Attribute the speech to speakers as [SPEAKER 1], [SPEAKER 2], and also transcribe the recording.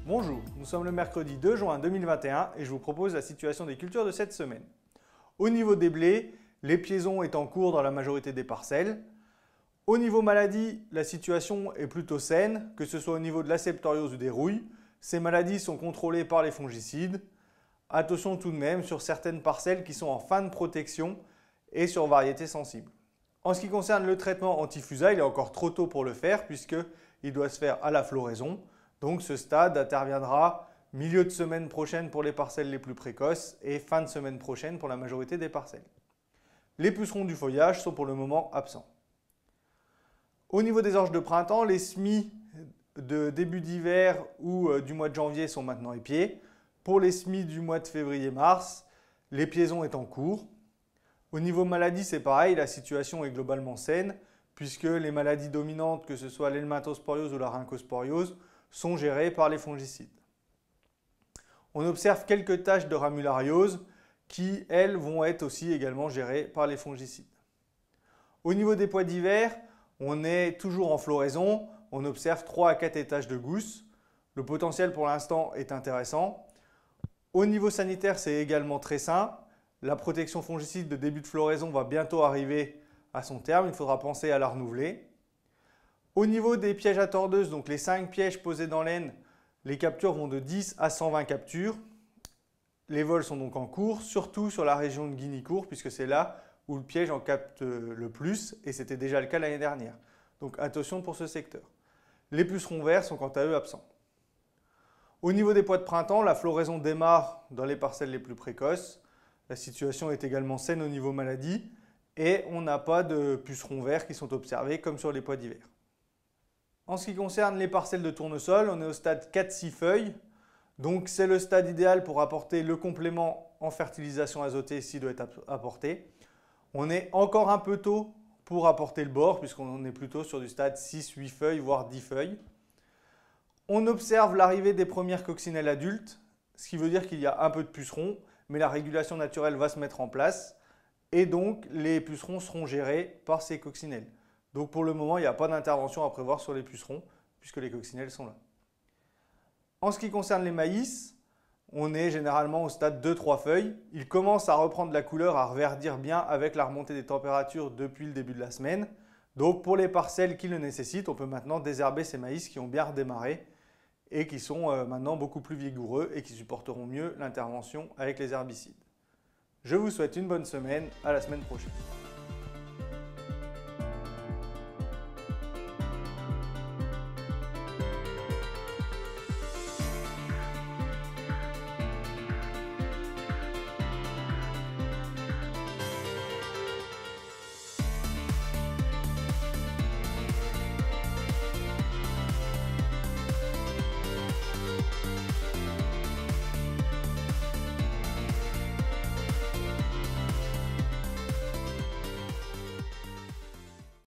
[SPEAKER 1] Bonjour, nous sommes le mercredi 2 juin 2021 et je vous propose la situation des cultures de cette semaine. Au niveau des blés, l'épiaison est en cours dans la majorité des parcelles. Au niveau maladie, la situation est plutôt saine, que ce soit au niveau de la septoriose ou des rouilles. Ces maladies sont contrôlées par les fongicides. Attention tout de même sur certaines parcelles qui sont en fin de protection et sur variétés sensibles. En ce qui concerne le traitement anti-fusa, il est encore trop tôt pour le faire puisqu'il doit se faire à la floraison. Donc ce stade interviendra milieu de semaine prochaine pour les parcelles les plus précoces et fin de semaine prochaine pour la majorité des parcelles. Les pucerons du feuillage sont pour le moment absents. Au niveau des orges de printemps, les semis de début d'hiver ou du mois de janvier sont maintenant épiés. Pour les semis du mois de février-mars, l'épiaison est en cours. Au niveau maladie, c'est pareil, la situation est globalement saine puisque les maladies dominantes, que ce soit l'helminthosporiose ou la rhynchosporiose, sont gérées par les fongicides. On observe quelques taches de ramulariose qui, elles, vont être aussi également gérées par les fongicides. Au niveau des pois d'hiver, on est toujours en floraison, on observe 3 à 4 étages de gousses. Le potentiel pour l'instant est intéressant. Au niveau sanitaire, c'est également très sain. La protection fongicide de début de floraison va bientôt arriver à son terme, il faudra penser à la renouveler. Au niveau des pièges à tordeuses, donc les 5 pièges posés dans l'aine, les captures vont de 10 à 120 captures. Les vols sont donc en cours, surtout sur la région de Guinicourt, puisque c'est là où le piège en capte le plus, et c'était déjà le cas l'année dernière. Donc attention pour ce secteur. Les pucerons verts sont quant à eux absents. Au niveau des pois de printemps, la floraison démarre dans les parcelles les plus précoces. La situation est également saine au niveau maladie, et on n'a pas de pucerons verts qui sont observés comme sur les pois d'hiver. En ce qui concerne les parcelles de tournesol, on est au stade 4-6 feuilles. Donc c'est le stade idéal pour apporter le complément en fertilisation azotée s'il doit être apporté. On est encore un peu tôt pour apporter le bore puisqu'on est plutôt sur du stade 6-8 feuilles, voire 10 feuilles. On observe l'arrivée des premières coccinelles adultes, ce qui veut dire qu'il y a un peu de pucerons, mais la régulation naturelle va se mettre en place et donc les pucerons seront gérés par ces coccinelles. Donc pour le moment, il n'y a pas d'intervention à prévoir sur les pucerons puisque les coccinelles sont là. En ce qui concerne les maïs, on est généralement au stade 2-3 feuilles. Ils commencent à reprendre la couleur, à reverdir bien avec la remontée des températures depuis le début de la semaine. Donc pour les parcelles qui le nécessitent, on peut maintenant désherber ces maïs qui ont bien redémarré et qui sont maintenant beaucoup plus vigoureux et qui supporteront mieux l'intervention avec les herbicides. Je vous souhaite une bonne semaine, à la semaine prochaine.